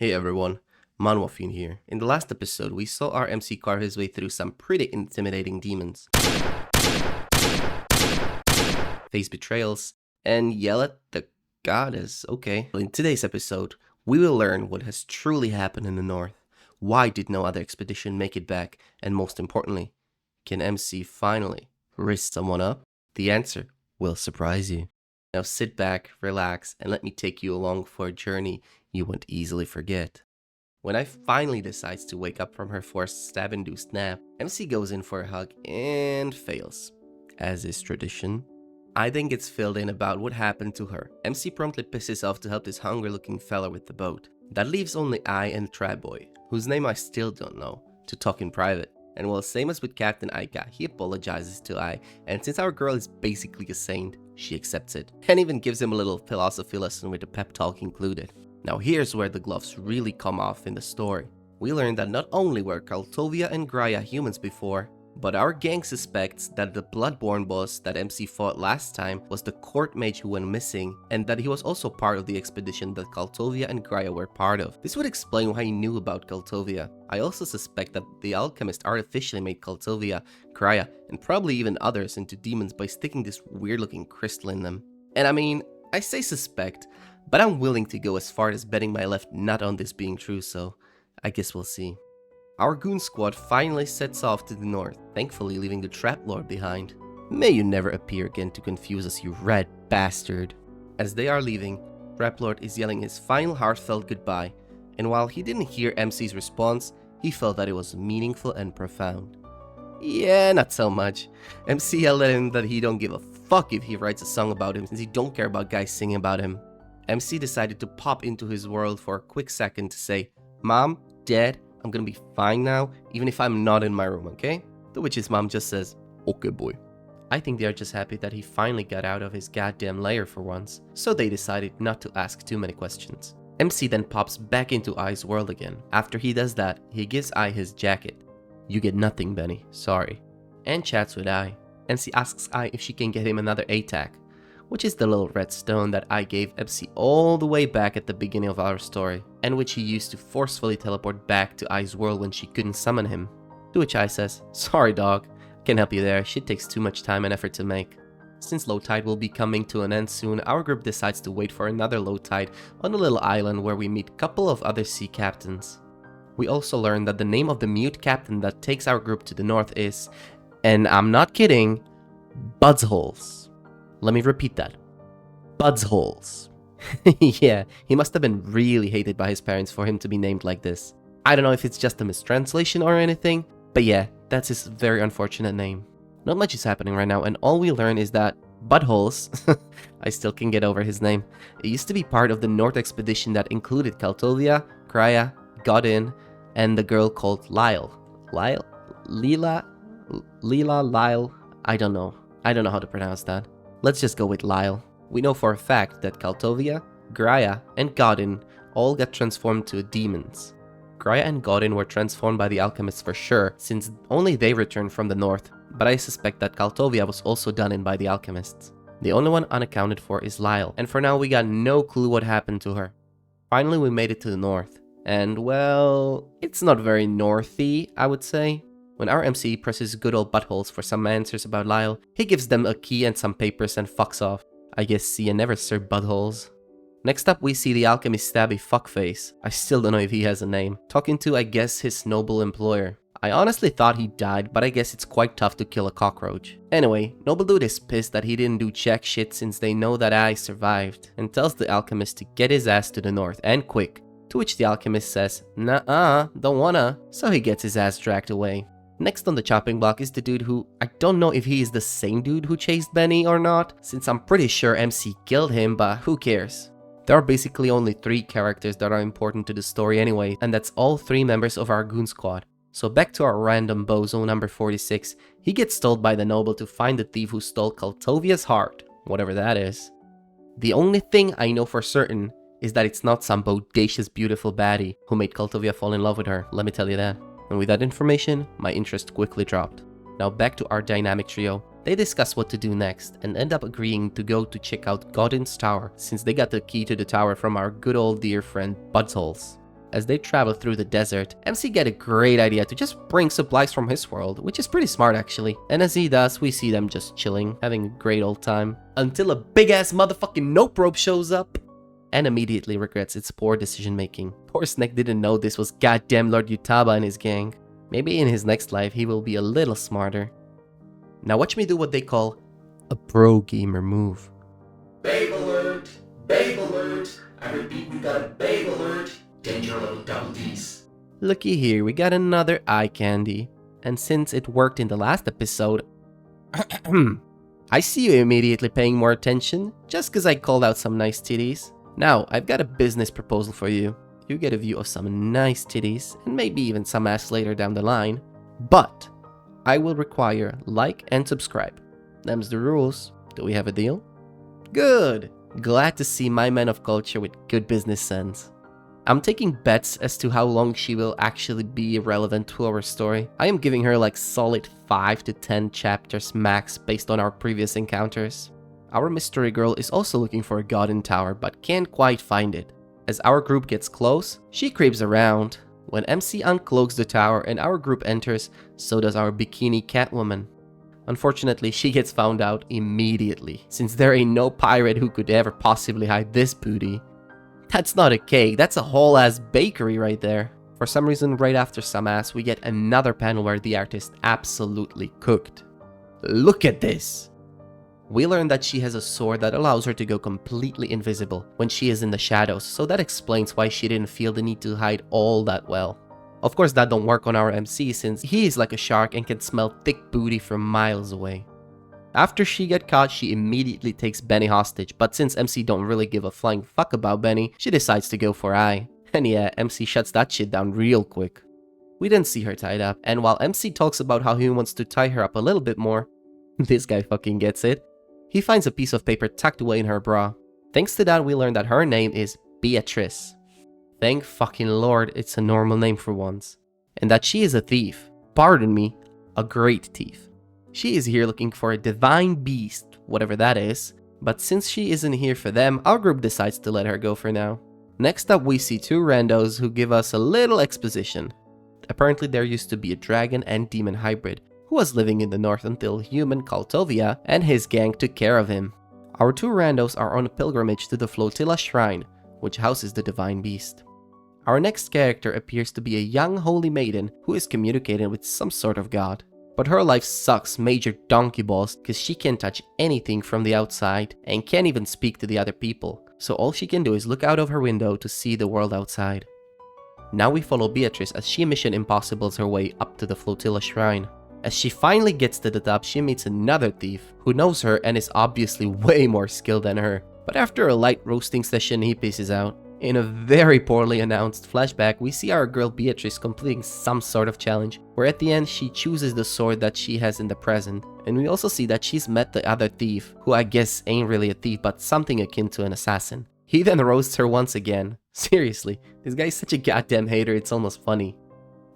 Hey everyone, Manwafin here. In the last episode, we saw our MC carve his way through some pretty intimidating demons, face betrayals, and yell at the goddess. Okay. In today's episode, we will learn what has truly happened in the north. Why did no other expedition make it back? And most importantly, can MC finally raise someone up? The answer will surprise you. Now sit back, relax, and let me take you along for a journey you won't easily forget. When I finally decides to wake up from her forced stab-induced nap, MC goes in for a hug and fails, as is tradition. I then gets filled in about what happened to her. MC promptly pisses off to help this hungry-looking fella with the boat. That leaves only I and the trap boy, whose name I still don't know, to talk in private. And well, same as with Captain Aika, he apologizes to I, and since our girl is basically a saint, she accepts it, and even gives him a little philosophy lesson with a pep talk included. Now here's where the gloves really come off in the story. We learn that not only were Kaltovia and Graya humans before, but our gang suspects that the Bloodborne boss that MC fought last time was the court mage who went missing, and that he was also part of the expedition that Kaltovia and Graya were part of. This would explain why he knew about Kaltovia. I also suspect that the alchemist artificially made Kaltovia, Graya, and probably even others into demons by sticking this weird looking crystal in them. And I mean, I say suspect, but I'm willing to go as far as betting my left nut on this being true, so I guess we'll see. Our goon squad finally sets off to the north, thankfully leaving the Trap Lord behind. May you never appear again to confuse us, you red bastard. As they are leaving, Trap Lord is yelling his final heartfelt goodbye, and while he didn't hear MC's response, he felt that it was meaningful and profound. Yeah, not so much. MC yelled at him that he don't give a fuck if he writes a song about him since he don't care about guys singing about him. MC decided to pop into his world for a quick second to say, "Mom, Dad, I'm gonna be fine now, even if I'm not in my room, okay?" To which his mom just says, "Okay, boy." I think they are just happy that he finally got out of his goddamn lair for once, so they decided not to ask too many questions. MC then pops back into I's world again. After he does that, he gives I his jacket. "You get nothing, Benny, sorry." And chats with I. MC asks I if she can get him another ATAC, which is the little red stone that I gave MC all the way back at the beginning of our story, and which he used to forcefully teleport back to I's world when she couldn't summon him. To which I says, "Sorry dog, can't help you there, shit takes too much time and effort to make." Since low tide will be coming to an end soon, our group decides to wait for another low tide on a little island where we meet a couple of other sea captains. We also learn that the name of the mute captain that takes our group to the north is, and I'm not kidding, Budsholes. Let me repeat that. Budsholes. Yeah, he must have been really hated by his parents for him to be named like this. I don't know if it's just a mistranslation or anything, but yeah, that's his very unfortunate name. Not much is happening right now, and all we learn is that Buttholes, I still can get over his name, it used to be part of the North expedition that included Kaltovia, Kraya, Godin, and the girl called Lyle. Lyle? Lila, Lyle? I don't know how to pronounce that. Let's just go with Lyle. We know for a fact that Kaltovia, Graya, and Godin all got transformed to demons. Graya and Godin were transformed by the alchemists for sure, since only they returned from the north, but I suspect that Kaltovia was also done in by the alchemists. The only one unaccounted for is Lyle, and for now we got no clue what happened to her. Finally we made it to the north, and well, it's not very northy, I would say. When our MC presses good old buttholes for some answers about Lyle, he gives them a key and some papers and fucks off. I guess Sia never served buttholes. Next up we see the alchemist stabby fuckface, I still don't know if he has a name, talking to I guess his noble employer. I honestly thought he died, but I guess it's quite tough to kill a cockroach. Anyway, Noble Dude is pissed that he didn't do jack shit since they know that I survived, and tells the alchemist to get his ass to the north, and quick. To which the alchemist says, "Nuh-uh, don't wanna," so he gets his ass dragged away. Next on the chopping block is the dude who, I don't know if he is the same dude who chased Benny or not, since I'm pretty sure MC killed him, but who cares. There are basically only 3 characters that are important to the story anyway, and that's all 3 members of our goon squad. So back to our random bozo number 46, he gets told by the noble to find the thief who stole Kaltovia's heart, whatever that is. The only thing I know for certain is that it's not some bodacious beautiful baddie who made Kaltovia fall in love with her, let me tell you that. And with that information, my interest quickly dropped. Now back to our dynamic trio. They discuss what to do next and end up agreeing to go to check out Godin's tower since they got the key to the tower from our good old dear friend Budsholes. As they travel through the desert, MC get a great idea to just bring supplies from his world, which is pretty smart actually. And as he does, we see them just chilling, having a great old time. Until a big ass motherfucking nope rope shows up and immediately regrets its poor decision making. Poor Snake didn't know this was goddamn Lord Yutaba and his gang. Maybe in his next life he will be a little smarter. Now watch me do what they call a pro gamer move. Babe alert! Babe alert! I repeat, we got a babe alert! Danger level double D's. Looky here, we got another eye candy. And since it worked in the last episode, I see you immediately paying more attention just cause I called out some nice titties. Now, I've got a business proposal for you. You get a view of some nice titties and maybe even some ass later down the line. But I will require like and subscribe. Them's the rules. Do we have a deal? Good! Glad to see my man of culture with good business sense. I'm taking bets as to how long she will actually be relevant to our story. I am giving her like solid 5 to 10 chapters max based on our previous encounters. Our mystery girl is also looking for a god in tower but can't quite find it. As our group gets close, she creeps around. When MC uncloaks the tower and our group enters, so does our bikini Catwoman. Unfortunately, she gets found out immediately, since there ain't no pirate who could ever possibly hide this booty. That's not a cake, that's a whole ass bakery right there. For some reason, right after some ass, we get another panel where the artist absolutely cooked. Look at this! We learn that she has a sword that allows her to go completely invisible when she is in the shadows, so that explains why she didn't feel the need to hide all that well. Of course that don't work on our MC since he is like a shark and can smell thick booty from miles away. After she get caught, she immediately takes Benny hostage, but since MC don't really give a flying fuck about Benny, she decides to go for I. And yeah, MC shuts that shit down real quick. We then see her tied up, and while MC talks about how he wants to tie her up a little bit more, this guy fucking gets it. He finds a piece of paper tucked away in her bra. Thanks to that, we learn that her name is Beatrice. Thank fucking lord it's a normal name for once. And that she is a thief. Pardon me, a great thief. She is here looking for a divine beast, whatever that is. But since she isn't here for them, our group decides to let her go for now. Next up we see two randos who give us a little exposition. Apparently there used to be a dragon and demon hybrid who was living in the north until human Kaltovia and his gang took care of him. Our two randos are on a pilgrimage to the Flotilla Shrine, which houses the divine beast. Our next character appears to be a young holy maiden who is communicating with some sort of god. But her life sucks major donkey balls because she can't touch anything from the outside and can't even speak to the other people. So all she can do is look out of her window to see the world outside. Now we follow Beatrice as she mission impossibles her way up to the Flotilla Shrine. As she finally gets to the top, she meets another thief who knows her and is obviously way more skilled than her. But after a light roasting session, he pieces out. In a very poorly announced flashback, we see our girl Beatrice completing some sort of challenge, where at the end she chooses the sword that she has in the present. And we also see that she's met the other thief, who I guess ain't really a thief but something akin to an assassin. He then roasts her once again. Seriously, this guy is such a goddamn hater, it's almost funny.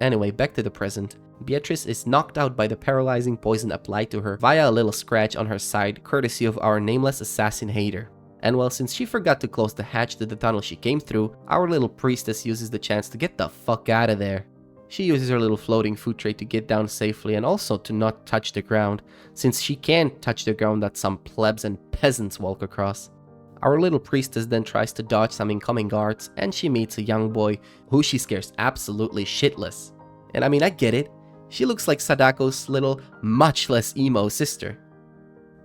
Anyway, back to the present. Beatrice is knocked out by the paralyzing poison applied to her via a little scratch on her side, courtesy of our nameless assassin hater. And well, since she forgot to close the hatch to the tunnel she came through, our little priestess uses the chance to get the fuck out of there. She uses her little floating food tray to get down safely and also to not touch the ground, since she can't touch the ground that some plebs and peasants walk across. Our little priestess then tries to dodge some incoming guards, and she meets a young boy who she scares absolutely shitless. And I mean, I get it. She looks like Sadako's little, much less emo sister.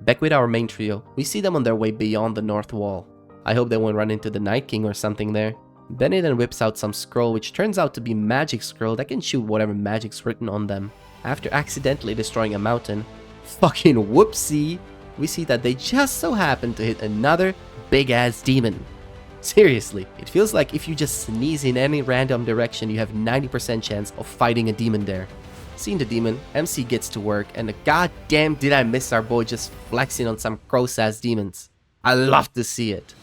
Back with our main trio, we see them on their way beyond the north wall. I hope they won't run into the Night King or something there. Benny then whips out some scroll which turns out to be magic scroll that can shoot whatever magic's written on them. After accidentally destroying a mountain, fucking whoopsie, we see that they just so happen to hit another big ass demon. Seriously, it feels like if you just sneeze in any random direction you have 90% chance of fighting a demon there. Seeing the demon, MC gets to work, and goddamn did I miss our boy just flexing on some gross-ass demons. I love to see it.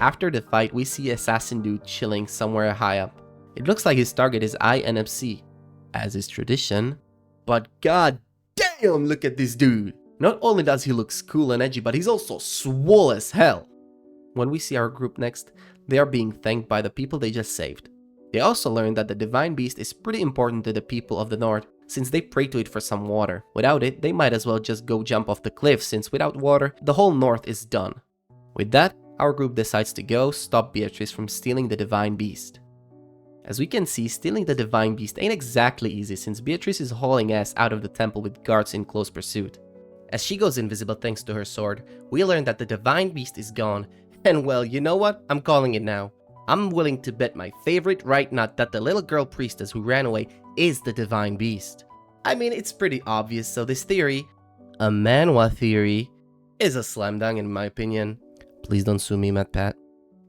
After the fight, we see Assassin Dude chilling somewhere high up. It looks like his target is INFC, as is tradition. But god damn, look at this dude! Not only does he look cool and edgy, but he's also swole as hell. When we see our group next, they are being thanked by the people they just saved. They also learn that the Divine Beast is pretty important to the people of the North, since they pray to it for some water. Without it, they might as well just go jump off the cliff, since without water, the whole North is done. With that, our group decides to go stop Beatrice from stealing the Divine Beast. As we can see, stealing the Divine Beast ain't exactly easy, since Beatrice is hauling ass out of the temple with guards in close pursuit. As she goes invisible thanks to her sword, we learn that the Divine Beast is gone, and well, you know what? I'm calling it now. I'm willing to bet my favorite right nut that the little girl priestess who ran away is the Divine Beast. I mean, it's pretty obvious, so this theory, a manhwa theory, is a slam dunk in my opinion. Please don't sue me, MatPat.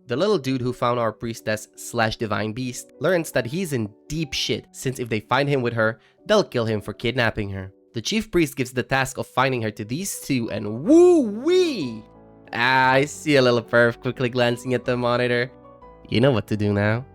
The little dude who found our priestess / Divine Beast learns that he's in deep shit, since if they find him with her, they'll kill him for kidnapping her. The chief priest gives the task of finding her to these two, and woo-wee! I see a little perv quickly glancing at the monitor. You know what to do now.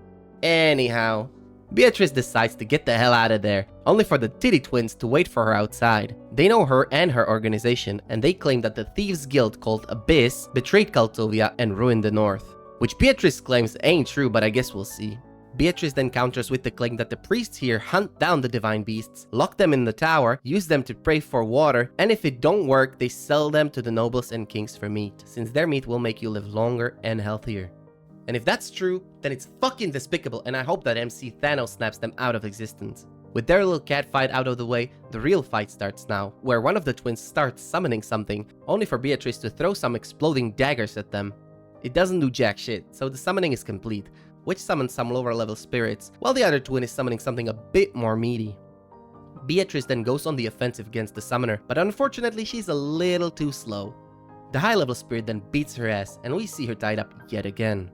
Anyhow, Beatrice decides to get the hell out of there, only for the Titty Twins to wait for her outside. They know her and her organization, and they claim that the Thieves Guild called Abyss betrayed Kaltovia and ruined the North. Which Beatrice claims ain't true, but I guess we'll see. Beatrice then counters with the claim that the priests here hunt down the Divine Beasts, lock them in the tower, use them to pray for water, and if it don't work, they sell them to the nobles and kings for meat, since their meat will make you live longer and healthier. And if that's true, then it's fucking despicable, and I hope that MC Thanos snaps them out of existence. With their little cat fight out of the way, the real fight starts now, where one of the twins starts summoning something, only for Beatrice to throw some exploding daggers at them. It doesn't do jack shit, so the summoning is complete, which summons some lower level spirits, while the other twin is summoning something a bit more meaty. Beatrice then goes on the offensive against the summoner, but unfortunately she's a little too slow. The high level spirit then beats her ass, and we see her tied up yet again.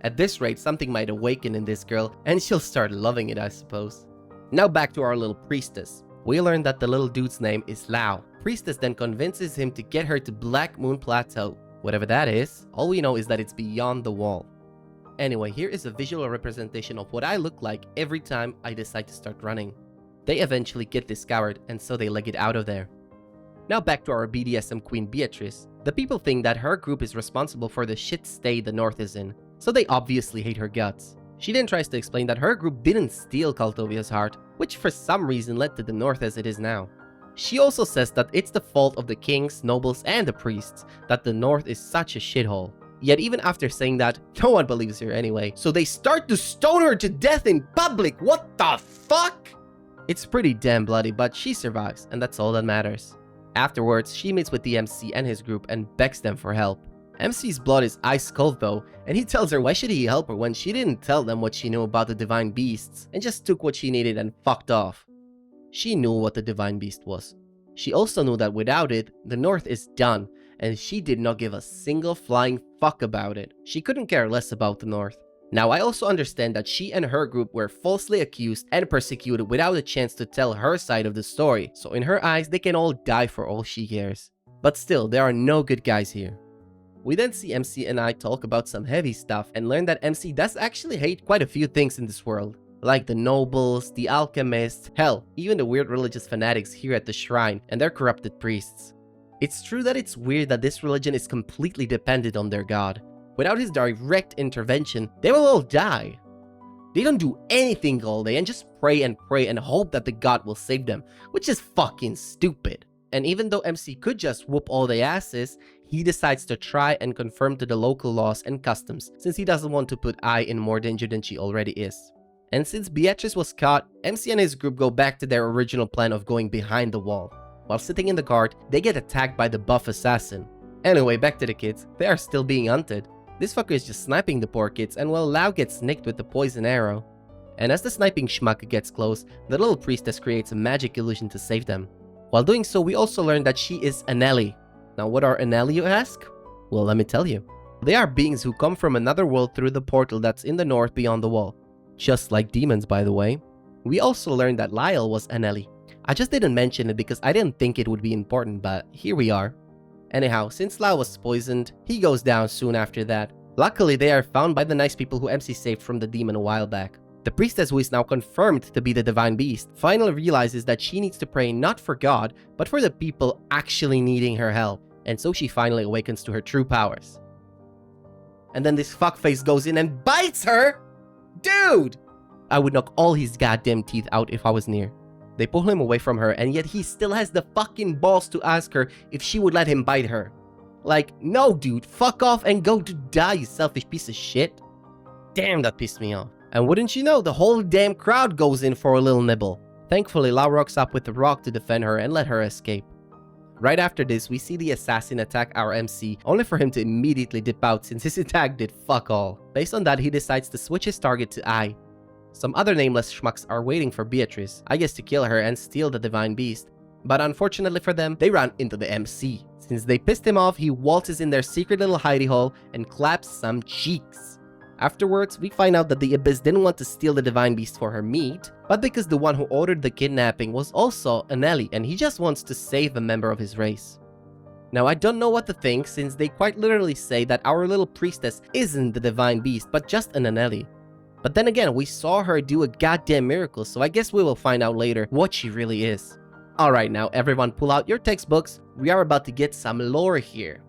At this rate, something might awaken in this girl, and she'll start loving it, I suppose. Now back to our little priestess. We learn that the little dude's name is Lao. Priestess then convinces him to get her to Black Moon Plateau. Whatever that is, all we know is that it's beyond the wall. Anyway, here is a visual representation of what I look like every time I decide to start running. They eventually get discovered, and so they leg it out of there. Now back to our BDSM queen Beatrice. The people think that her group is responsible for the shit state the North is in, so they obviously hate her guts. She then tries to explain that her group didn't steal Kaltovia's heart, which for some reason led to the North as it is now. She also says that it's the fault of the kings, nobles, and the priests that the North is such a shithole. Yet even after saying that, no one believes her anyway, so they start to stone her to death in public. What the fuck? It's pretty damn bloody, but she survives, and that's all that matters. Afterwards, she meets with the MC and his group and begs them for help. MC's blood is ice cold though, and he tells her why should he help her when she didn't tell them what she knew about the Divine Beasts and just took what she needed and fucked off. She knew what the Divine Beast was. She also knew that without it, the North is done, and she did not give a single flying fuck about it. She couldn't care less about the North. Now, I also understand that she and her group were falsely accused and persecuted without a chance to tell her side of the story, so in her eyes, they can all die for all she cares. But still, there are no good guys here. We then see MC and I talk about some heavy stuff and learn that MC does actually hate quite a few things in this world. Like the nobles, the alchemists, hell, even the weird religious fanatics here at the shrine and their corrupted priests. It's true that it's weird that this religion is completely dependent on their god. Without his direct intervention, they will all die. They don't do anything all day and just pray and hope that the god will save them, which is fucking stupid. And even though MC could just whoop all their asses, he decides to try and conform to the local laws and customs, since he doesn't want to put I in more danger than she already is. And since Beatrice was caught, MC and his group go back to their original plan of going behind the wall. While sitting in the cart, they get attacked by the buff assassin. Anyway, back to the kids. They are still being hunted. This fucker is just sniping the poor kids, and well, Lao gets nicked with the poison arrow. And as the sniping schmuck gets close, the little priestess creates a magic illusion to save them. While doing so, we also learn that she is Anelli. Now, what are Anelli, you ask? Well, let me tell you. They are beings who come from another world through the portal that's in the north beyond the wall. Just like demons, by the way. We also learned that Lyle was Anelli. I just didn't mention it because I didn't think it would be important, but here we are. Anyhow, since Lyle was poisoned, he goes down soon after that. Luckily, they are found by the nice people who MC saved from the demon a while back. The priestess, who is now confirmed to be the divine beast, finally realizes that she needs to pray not for God, but for the people actually needing her help, and so she finally awakens to her true powers. And then this fuckface goes in and bites her! Dude! I would knock all his goddamn teeth out if I was near. They pull him away from her, and yet he still has the fucking balls to ask her if she would let him bite her. Like, no dude, fuck off and go to die, you selfish piece of shit. Damn, that pissed me off. And wouldn't you know, the whole damn crowd goes in for a little nibble. Thankfully, Lau rocks up with a rock to defend her and let her escape. Right after this, we see the assassin attack our MC, only for him to immediately dip out since his attack did fuck all. Based on that, he decides to switch his target to I. Some other nameless schmucks are waiting for Beatrice, I guess to kill her and steal the divine beast. But unfortunately for them, they run into the MC. Since they pissed him off, he waltzes in their secret little hidey hole and claps some cheeks. Afterwards, we find out that the Abyss didn't want to steal the divine beast for her meat, but because the one who ordered the kidnapping was also an Ellie, and he just wants to save a member of his race. Now, I don't know what to think, since they quite literally say that our little priestess isn't the divine beast, but just an Anelli. But then again, we saw her do a goddamn miracle, so I guess we will find out later what she really is. Alright, now everyone pull out your textbooks, we are about to get some lore here.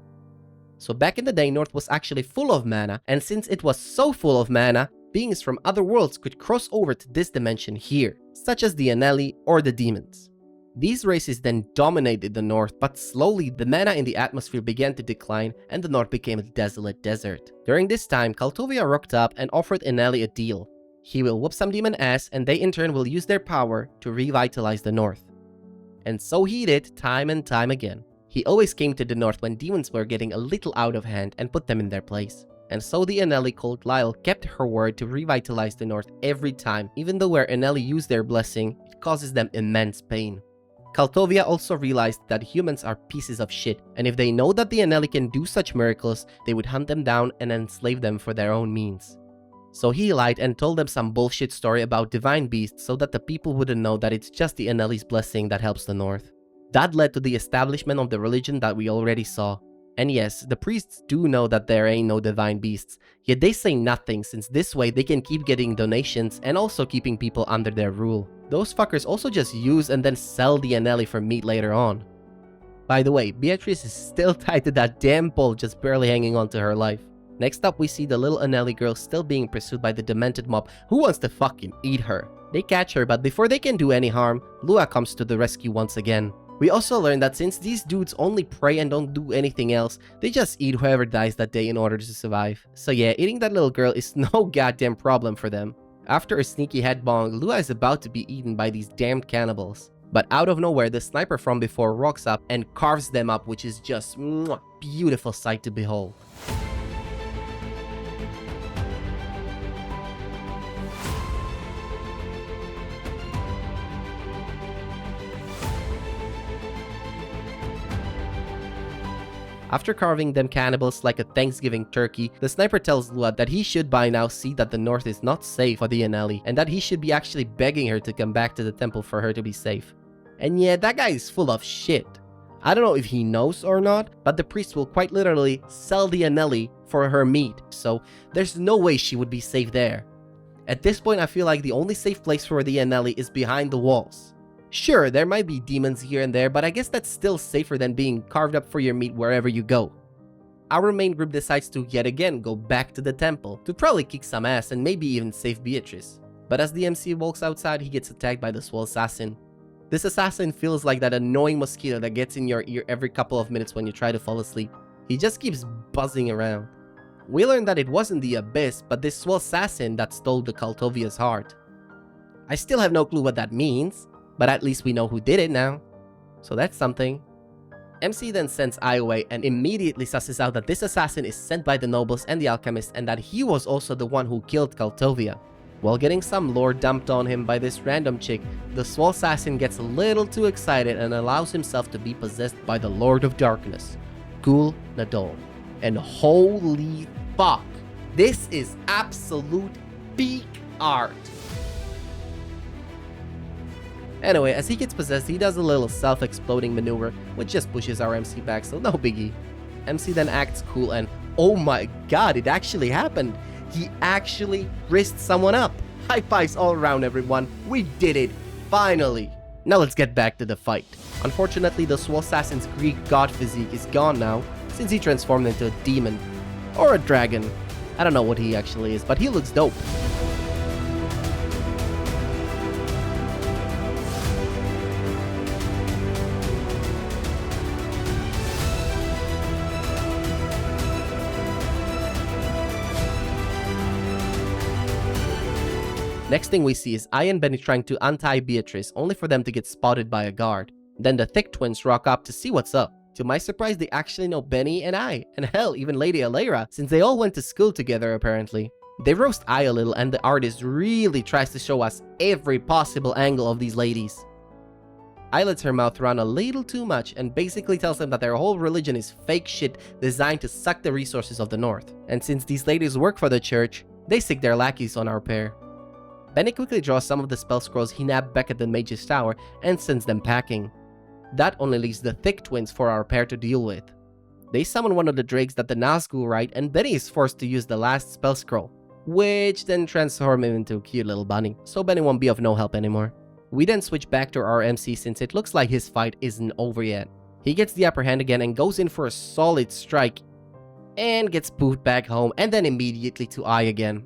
So back in the day, North was actually full of mana, and since it was so full of mana, beings from other worlds could cross over to this dimension here, such as the Anelli or the demons. These races then dominated the North, but slowly the mana in the atmosphere began to decline and the North became a desolate desert. During this time, Kaltovia rocked up and offered Anelli a deal. He will whoop some demon ass and they in turn will use their power to revitalize the North. And so he did time and time again. He always came to the North when demons were getting a little out of hand and put them in their place. And so the Anelli called Lyle kept her word to revitalize the North every time, even though where Anelli used their blessing, it causes them immense pain. Kaltovia also realized that humans are pieces of shit, and if they know that the Anelli can do such miracles, they would hunt them down and enslave them for their own means. So he lied and told them some bullshit story about divine beasts so that the people wouldn't know that it's just the Anelli's blessing that helps the North. That led to the establishment of the religion that we already saw. And yes, the priests do know that there ain't no divine beasts, yet they say nothing since this way they can keep getting donations and also keeping people under their rule. Those fuckers also just use and then sell the Anelli for meat later on. By the way, Beatrice is still tied to that damn pole, just barely hanging on to her life. Next up, we see the little Anelli girl still being pursued by the demented mob who wants to fucking eat her. They catch her, but before they can do any harm, Lua comes to the rescue once again. We also learn that since these dudes only pray and don't do anything else, they just eat whoever dies that day in order to survive. So yeah, eating that little girl is no goddamn problem for them. After a sneaky headbong, Lua is about to be eaten by these damned cannibals. But out of nowhere, the sniper from before rocks up and carves them up, which is just beautiful sight to behold. After carving them cannibals like a Thanksgiving turkey, the sniper tells Lua that he should by now see that the North is not safe for the Anelli, and that he should be actually begging her to come back to the temple for her to be safe. And yeah, that guy is full of shit. I don't know if he knows or not, but the priest will quite literally sell the Anelli for her meat, so there's no way she would be safe there. At this point, I feel like the only safe place for the Anelli is behind the walls. Sure, there might be demons here and there, but I guess that's still safer than being carved up for your meat wherever you go. Our main group decides to yet again go back to the temple to probably kick some ass and maybe even save Beatrice. But as the MC walks outside, he gets attacked by the swole assassin. This assassin feels like that annoying mosquito that gets in your ear every couple of minutes when you try to fall asleep. He just keeps buzzing around. We learn that it wasn't the Abyss, but this swole assassin that stole the Kaltovia's heart. I still have no clue what that means, but at least we know who did it now. So that's something. MC then sends I away and immediately susses out that this assassin is sent by the nobles and the alchemist and that he was also the one who killed Kaltovia. While getting some lore dumped on him by this random chick, the swole assassin gets a little too excited and allows himself to be possessed by the Lord of Darkness, Gul Nadol. And holy fuck, this is absolute peak art. Anyway, as he gets possessed, he does a little self-exploding maneuver, which just pushes our MC back, so no biggie. MC then acts cool and Oh my god, it actually happened. He actually wrist someone up. High fives all around, everyone. We did it. Finally. Now let's get back to the fight. Unfortunately, the Swole Assassin's Greek god physique is gone now, since he transformed into a demon. Or a dragon. I don't know what he actually is, but he looks dope. Next thing we see is I and Benny trying to untie Beatrice, only for them to get spotted by a guard. Then the Thick twins rock up to see what's up. To my surprise, they actually know Benny and I, and hell, even Lady Alera, since they all went to school together apparently. They roast I a little, and the artist really tries to show us every possible angle of these ladies. I lets her mouth run a little too much and basically tells them that their whole religion is fake shit designed to suck the resources of the North. And since these ladies work for the church, they sick their lackeys on our pair. Benny quickly draws some of the spell scrolls he nabbed back at the Mage's Tower and sends them packing. That only leaves the Thick twins for our pair to deal with. They summon one of the drakes that the Nazgul write, and Benny is forced to use the last spell scroll, which then transforms him into a cute little bunny, so Benny won't be of no help anymore. We then switch back to our MC since it looks like his fight isn't over yet. He gets the upper hand again and goes in for a solid strike, and gets poofed back home and then immediately to I again.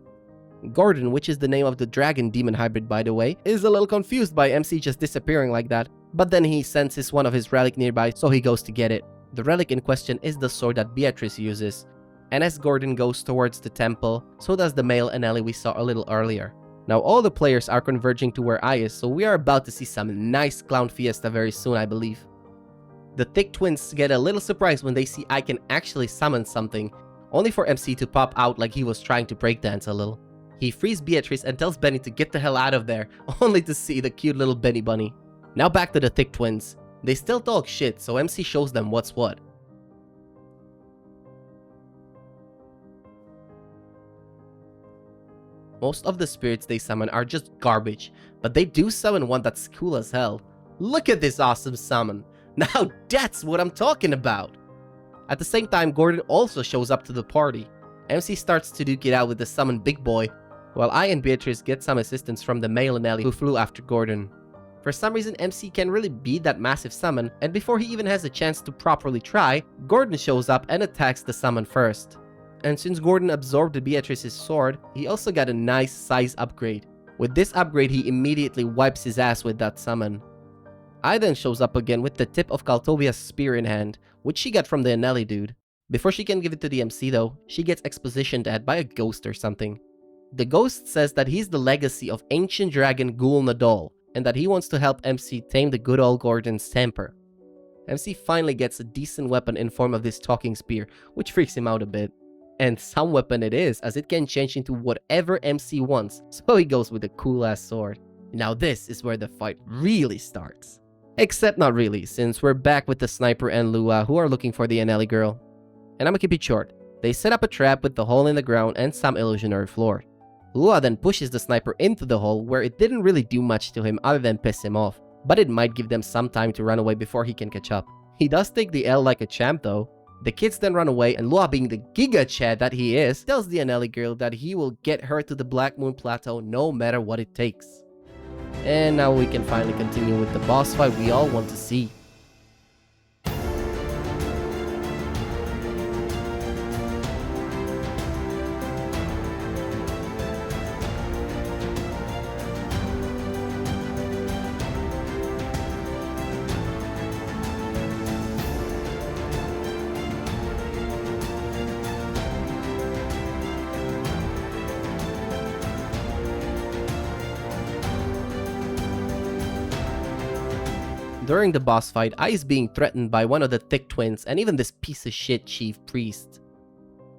Gordon, which is the name of the dragon demon hybrid by the way, is a little confused by MC just disappearing like that, but then he senses one of his relic nearby, so he goes to get it. The relic in question is the sword that Beatrice uses, and as Gordon goes towards the temple, so does the male Anneli we saw a little earlier. Now all the players are converging to where I is, so we are about to see some nice clown fiesta very soon, I believe. The Thick twins get a little surprised when they see I can actually summon something, only for MC to pop out like he was trying to breakdance a little. He frees Beatrice and tells Benny to get the hell out of there, only to see the cute little Benny bunny. Now back to the Thick twins. They still talk shit, so MC shows them what's what. Most of the spirits they summon are just garbage, but they do summon one that's cool as hell. Look at this awesome summon. Now that's what I'm talking about. At the same time, Gordon also shows up to the party. MC starts to duke it out with the summoned big boy, while I and Beatrice get some assistance from the male Anneli who flew after Gordon. For some reason, MC can really beat that massive summon, and before he even has a chance to properly try, Gordon shows up and attacks the summon first. And since Gordon absorbed Beatrice's sword, he also got a nice size upgrade. With this upgrade, he immediately wipes his ass with that summon. I then shows up again with the tip of Kaltovia's spear in hand, which she got from the Anneli dude. Before she can give it to the MC though, she gets expositioned at by a ghost or something. The ghost says that he's the legacy of ancient dragon Ghoul Nadal, and that he wants to help MC tame the good old Gordon's temper. MC finally gets a decent weapon in form of this talking spear, which freaks him out a bit. And some weapon it is, as it can change into whatever MC wants, so he goes with a cool ass sword. Now this is where the fight really starts. Except not really, since we're back with the sniper and Lua who are looking for the Anneli girl. And I'ma keep it short. They set up a trap with the hole in the ground and some illusionary floor. Lua then pushes the sniper into the hole where it didn't really do much to him other than piss him off, but it might give them some time to run away before he can catch up. He does take the L like a champ though. The kids then run away, and Lua, being the Giga Chad that he is, tells the Anneli girl that he will get her to the Black Moon Plateau no matter what it takes. And now we can finally continue with the boss fight we all want to see. During the boss fight, I is being threatened by one of the Thick twins and even this piece of shit chief priest.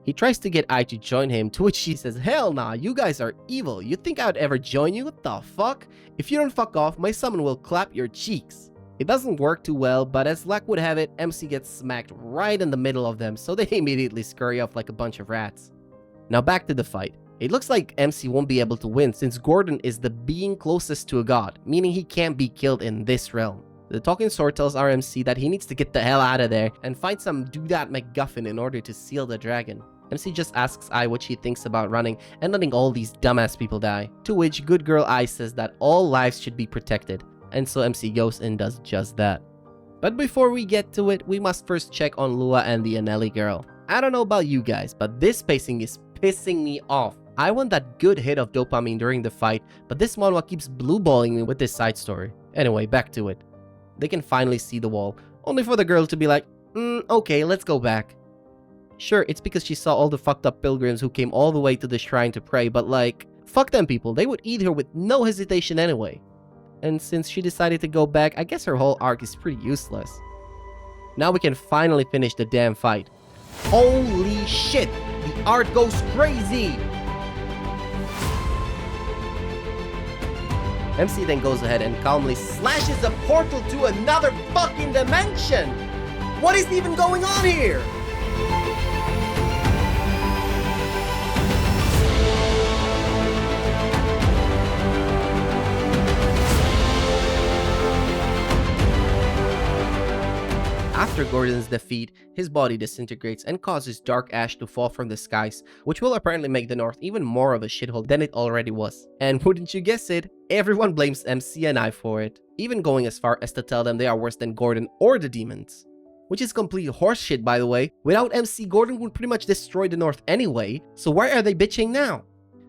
He tries to get I to join him, to which she says, "Hell nah, you guys are evil. You think I would ever join you? What the fuck? If you don't fuck off, my summon will clap your cheeks." It doesn't work too well, but as luck would have it, MC gets smacked right in the middle of them, so they immediately scurry off like a bunch of rats. Now back to the fight. It looks like MC won't be able to win since Gordon is the being closest to a god, meaning he can't be killed in this realm. The talking sword tells RMC that he needs to get the hell out of there and find some do-that MacGuffin in order to seal the dragon. MC just asks I what she thinks about running and letting all these dumbass people die, to which good girl I says that all lives should be protected, and so MC goes and does just that. But before we get to it, we must first check on Lua and the Anelli girl. I don't know about you guys, but this pacing is pissing me off. I want that good hit of dopamine during the fight, but this manhwa keeps blueballing me with this side story. Anyway, back to it. They can finally see the wall, only for the girl to be like, okay, let's go back. Sure, it's because she saw all the fucked up pilgrims who came all the way to the shrine to pray, but like, fuck them people, they would eat her with no hesitation anyway. And since she decided to go back, I guess her whole arc is pretty useless. Now we can finally finish the damn fight. Holy shit! The art goes crazy! MC then goes ahead and calmly slashes a portal to another fucking dimension! What is even going on here? After Gordon's defeat, his body disintegrates and causes dark ash to fall from the skies, which will apparently make the North even more of a shithole than it already was. And wouldn't you guess it, everyone blames MC and I for it, even going as far as to tell them they are worse than Gordon or the demons. Which is complete horseshit, by the way. Without MC, Gordon would pretty much destroy the North anyway, so why are they bitching now?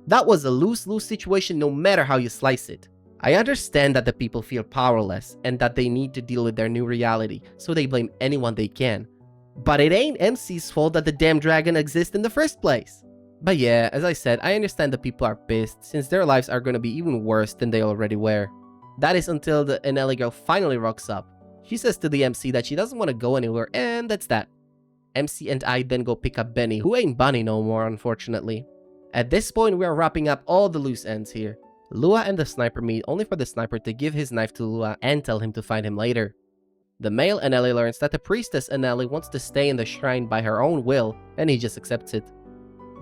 That was a lose-lose situation no matter how you slice it. I understand that the people feel powerless and that they need to deal with their new reality, so they blame anyone they can. But it ain't MC's fault that the damn dragon exists in the first place. But yeah, as I said, I understand that people are pissed since their lives are gonna be even worse than they already were. That is until the Anelli girl finally rocks up. She says to the MC that she doesn't want to go anywhere, and that's that. MC and I then go pick up Benny, who ain't Bunny no more, unfortunately. At this point, we are wrapping up all the loose ends here. Lua and the sniper meet only for the sniper to give his knife to Lua and tell him to find him later. The male Anelli learns that the priestess Anelli wants to stay in the shrine by her own will, and he just accepts it.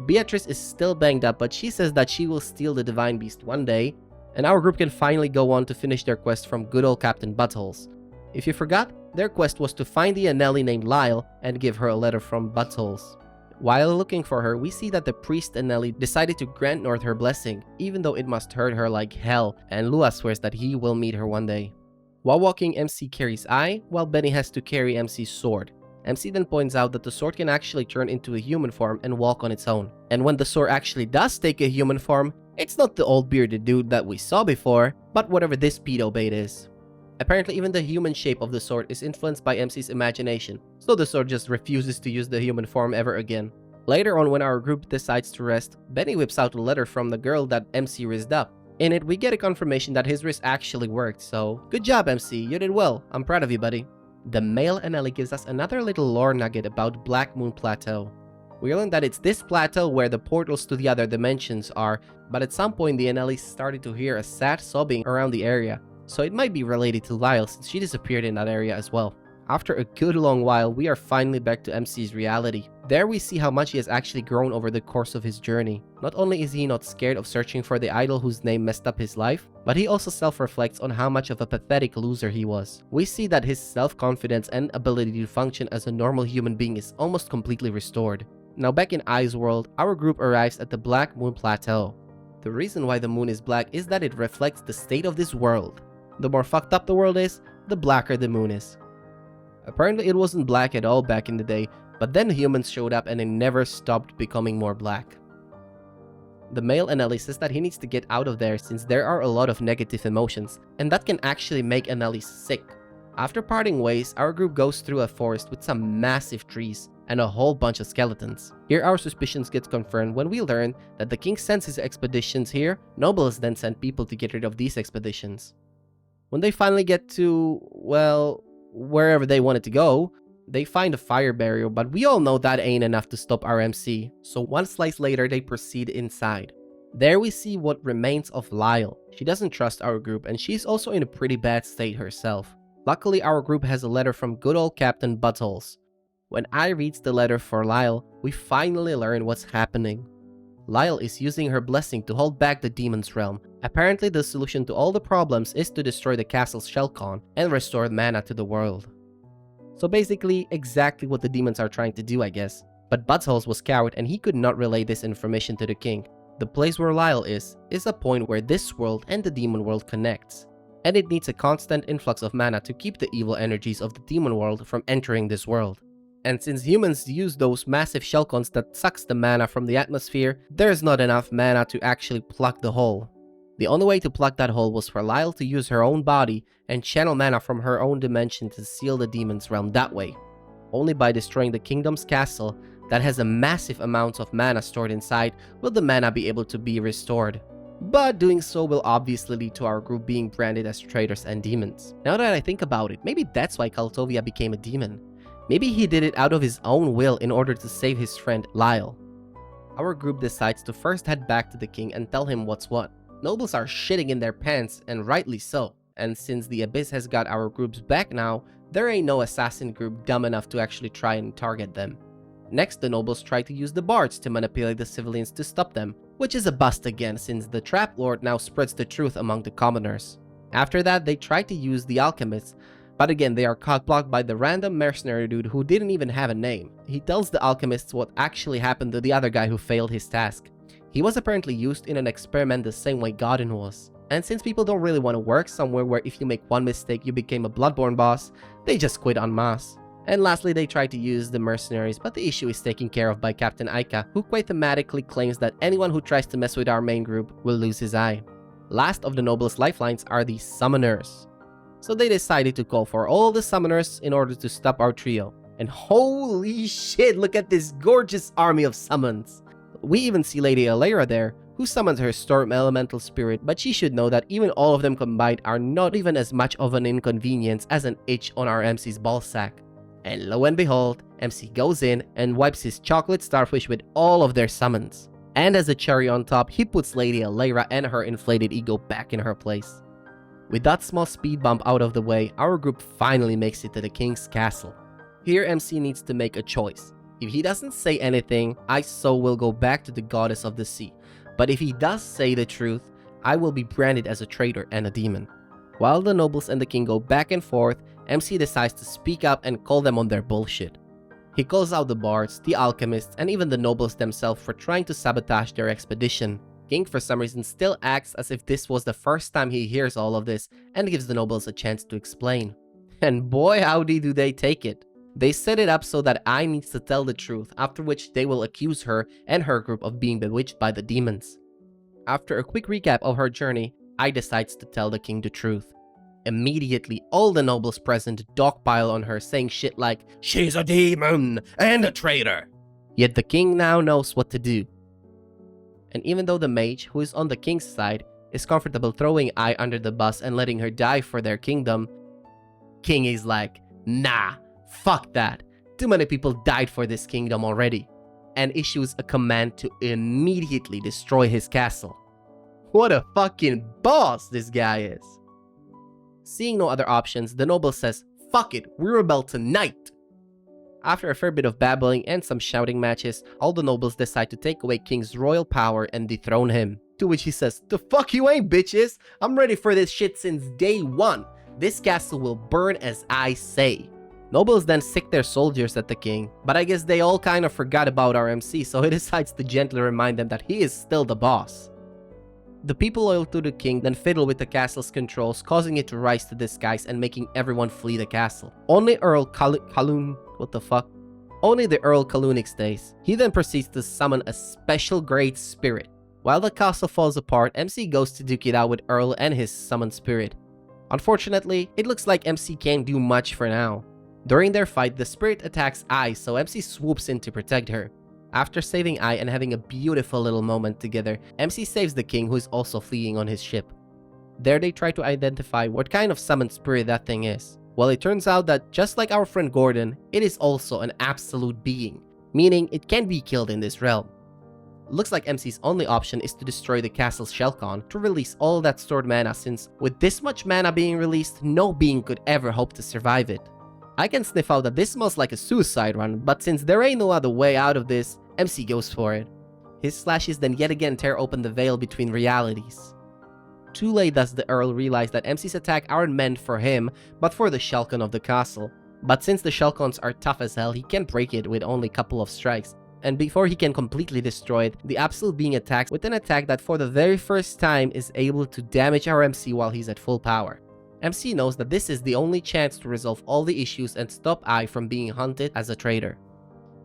Beatrice is still banged up, but she says that she will steal the divine beast one day, and our group can finally go on to finish their quest from good old Captain Buttholes. If you forgot, their quest was to find the Anelli named Lyle and give her a letter from Buttholes. While looking for her, we see that the priest Anelli decided to grant North her blessing, even though it must hurt her like hell, and Lua swears that he will meet her one day. While walking, MC carries I, while Benny has to carry MC's sword. MC then points out that the sword can actually turn into a human form and walk on its own. And when the sword actually does take a human form, it's not the old bearded dude that we saw before, but whatever this pedo bait is. Apparently even the human shape of the sword is influenced by MC's imagination, so the sword just refuses to use the human form ever again. Later on, when our group decides to rest, Benny whips out a letter from the girl that MC rizzed up. In it, we get a confirmation that his riz actually worked, so good job MC, you did well, I'm proud of you buddy. The male Anelli gives us another little lore nugget about Black Moon Plateau. We learn that it's this plateau where the portals to the other dimensions are, but at some point the Anelli started to hear a sad sobbing around the area. So it might be related to Lyle since she disappeared in that area as well. After a good long while, we are finally back to MC's reality. There we see how much he has actually grown over the course of his journey. Not only is he not scared of searching for the idol whose name messed up his life, but he also self-reflects on how much of a pathetic loser he was. We see that his self-confidence and ability to function as a normal human being is almost completely restored. Now back in Ai's world, our group arrives at the Black Moon Plateau. The reason why the moon is black is that it reflects the state of this world. The more fucked up the world is, the blacker the moon is. Apparently it wasn't black at all back in the day, but then humans showed up and it never stopped becoming more black. The male Anelli says that he needs to get out of there since there are a lot of negative emotions, and that can actually make Anelli sick. After parting ways, our group goes through a forest with some massive trees and a whole bunch of skeletons. Here our suspicions get confirmed when we learn that the king sends his expeditions here, nobles then send people to get rid of these expeditions. When they finally get to, well, wherever they wanted to go, they find a fire barrier, but we all know that ain't enough to stop our MC, so one slice later they proceed inside. There we see what remains of Lyle. She doesn't trust our group and she's also in a pretty bad state herself. Luckily our group has a letter from good old Captain Buttholes. When I reads the letter for Lyle, we finally learn what's happening. Lyle is using her blessing to hold back the demon's realm. Apparently the solution to all the problems is to destroy the castle's Shellcon and restore mana to the world. So basically exactly what the demons are trying to do, I guess. But Buttholes was coward and he could not relay this information to the king. The place where Lyle is a point where this world and the demon world connects, and it needs a constant influx of mana to keep the evil energies of the demon world from entering this world. And since humans use those massive shellcons that sucks the mana from the atmosphere, there's not enough mana to actually plug the hole. The only way to plug that hole was for Lyle to use her own body and channel mana from her own dimension to seal the demon's realm that way. Only by destroying the kingdom's castle that has a massive amount of mana stored inside will the mana be able to be restored. But doing so will obviously lead to our group being branded as traitors and demons. Now that I think about it, maybe that's why Kaltovia became a demon. Maybe he did it out of his own will in order to save his friend Lyle. Our group decides to first head back to the king and tell him what's what. Nobles are shitting in their pants, and rightly so. And since the Abyss has got our groups back now, there ain't no assassin group dumb enough to actually try and target them. Next, the nobles try to use the bards to manipulate the civilians to stop them, which is a bust again since the Trap Lord now spreads the truth among the commoners. After that, they try to use the alchemists, but again they are cock-blocked by the random mercenary dude who didn't even have a name. He tells the alchemists what actually happened to the other guy who failed his task. He was apparently used in an experiment the same way Godin was. And since people don't really want to work somewhere where if you make one mistake you became a Bloodborne boss, they just quit en masse. And lastly, they try to use the mercenaries, but the issue is taken care of by Captain Aika, who quite thematically claims that anyone who tries to mess with our main group will lose his eye. Last of the nobles' lifelines are the summoners. So they decided to call for all the summoners in order to stop our trio. And holy shit, look at this gorgeous army of summons! We even see Lady Alera there, who summons her Storm Elemental Spirit, but she should know that even all of them combined are not even as much of an inconvenience as an itch on our MC's ballsack. And lo and behold, MC goes in and wipes his chocolate starfish with all of their summons. And as a cherry on top, he puts Lady Alera and her inflated ego back in her place. With that small speed bump out of the way, our group finally makes it to the king's castle. Here MC needs to make a choice. If he doesn't say anything, I so will go back to the goddess of the sea. But if he does say the truth, I will be branded as a traitor and a demon. While the nobles and the king go back and forth, MC decides to speak up and call them on their bullshit. He calls out the bards, the alchemists, and even the nobles themselves for trying to sabotage their expedition. King for some reason still acts as if this was the first time he hears all of this and gives the nobles a chance to explain. And boy howdy do they take it. They set it up so that I needs to tell the truth, after which they will accuse her and her group of being bewitched by the demons. After a quick recap of her journey, I decides to tell the king the truth. Immediately, all the nobles present dogpile on her saying shit like, "She's a demon and a traitor!" Yet the king now knows what to do. And even though the mage, who is on the king's side, is comfortable throwing Ai under the bus and letting her die for their kingdom, King is like, nah, fuck that. Too many people died for this kingdom already. And issues a command to immediately destroy his castle. What a fucking boss this guy is. Seeing no other options, the noble says, "Fuck it, we rebel tonight!" After a fair bit of babbling and some shouting matches, all the nobles decide to take away King's royal power and dethrone him. To which he says, "The fuck you ain't, bitches! I'm ready for this shit since day one. This castle will burn as I say." Nobles then sick their soldiers at the king, but I guess they all kind of forgot about our MC, so he decides to gently remind them that he is still the boss. The people loyal to the king then fiddle with the castle's controls, causing it to rise to the skies and making everyone flee the castle. Only Earl Kalun, what the fuck? Only the Earl Kalunix stays. He then proceeds to summon a special great spirit. While the castle falls apart, MC goes to duke it out with Earl and his summoned spirit. Unfortunately, it looks like MC can't do much for now. During their fight, the spirit attacks Ai, so MC swoops in to protect her. After saving Ai and having a beautiful little moment together, MC saves the king, who is also fleeing on his ship. There they try to identify what kind of summoned spirit that thing is. Well, it turns out that just like our friend Gordon, it is also an absolute being, meaning it can be killed in this realm. Looks like MC's only option is to destroy the castle's shellcon to release all that stored mana, since with this much mana being released, no being could ever hope to survive it. I can sniff out that this smells like a suicide run, but since there ain't no other way out of this, MC goes for it. His slashes then yet again tear open the veil between realities. Too late does the Earl realize that MC's attack aren't meant for him, but for the shellcon of the castle. But since the shellcons are tough as hell, he can break it with only a couple of strikes. And before he can completely destroy it, the Absolute Being attacks with an attack that for the very first time is able to damage our MC while he's at full power. MC knows that this is the only chance to resolve all the issues and stop I from being hunted as a traitor.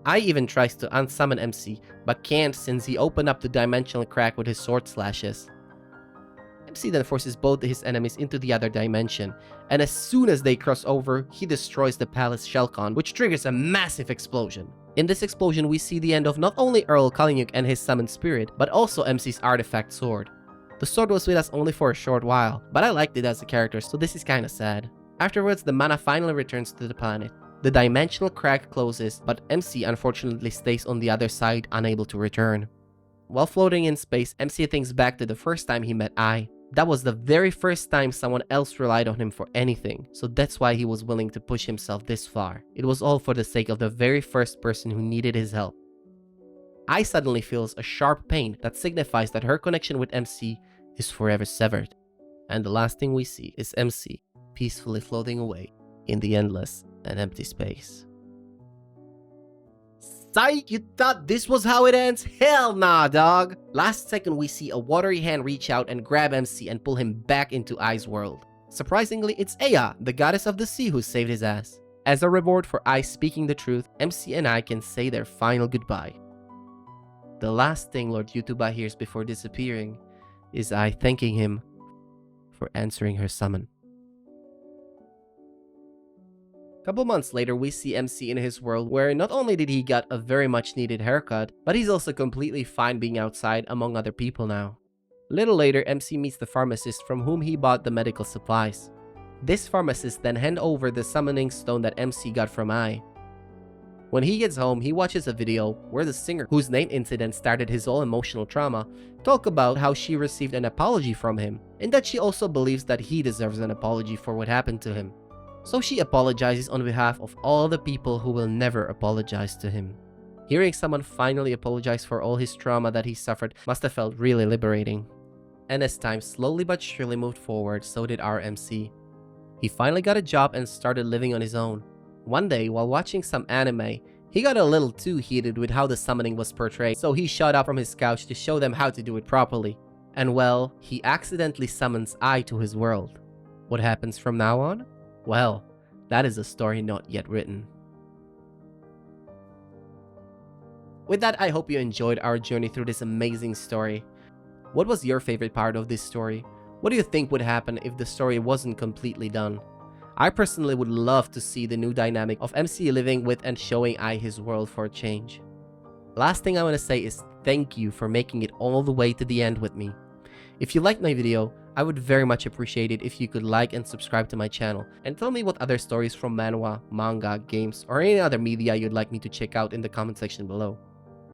I even tries to unsummon MC, but can't since he opened up the dimensional crack with his sword slashes. MC then forces both his enemies into the other dimension, and as soon as they cross over, he destroys the palace Shelcon, which triggers a massive explosion. In this explosion, we see the end of not only Earl Kalinyuk and his summoned spirit, but also MC's artifact sword. The sword was with us only for a short while, but I liked it as a character, so this is kinda sad. Afterwards, the mana finally returns to the planet. The dimensional crack closes, but MC unfortunately stays on the other side, unable to return. While floating in space, MC thinks back to the first time he met I. That was the very first time someone else relied on him for anything, so that's why he was willing to push himself this far. It was all for the sake of the very first person who needed his help. I suddenly feels a sharp pain that signifies that her connection with MC is forever severed. And the last thing we see is MC peacefully floating away in the endless and empty space. Psych, you thought this was how it ends? Hell nah, dog! Last second we see a watery hand reach out and grab MC and pull him back into Ai's world. Surprisingly, it's Aya, the goddess of the sea, who saved his ass. As a reward for Ai speaking the truth, MC and I can say their final goodbye. The last thing Lord Yutuba hears before disappearing is Ai thanking him for answering her summon. Couple months later, we see MC in his world where not only did he get a very much needed haircut, but he's also completely fine being outside among other people now. Little later, MC meets the pharmacist from whom he bought the medical supplies. This pharmacist then hands over the summoning stone that MC got from Ai. When he gets home, he watches a video where the singer, whose name incident started his whole emotional trauma, talk about how she received an apology from him, and that she also believes that he deserves an apology for what happened to him. So she apologizes on behalf of all the people who will never apologize to him. Hearing someone finally apologize for all his trauma that he suffered must have felt really liberating. And as time slowly but surely moved forward, so did our MC. He finally got a job and started living on his own. One day, while watching some anime, he got a little too heated with how the summoning was portrayed, so he shot up from his couch to show them how to do it properly. And well, he accidentally summons Ai to his world. What happens from now on? Well, that is a story not yet written. With that, I hope you enjoyed our journey through this amazing story. What was your favorite part of this story? What do you think would happen if the story wasn't completely done? I personally would love to see the new dynamic of MC living with and showing Ai his world for a change. Last thing I want to say is thank you for making it all the way to the end with me. If you liked my video, I would very much appreciate it if you could like and subscribe to my channel, and tell me what other stories from manhwa, manga, games, or any other media you'd like me to check out in the comment section below.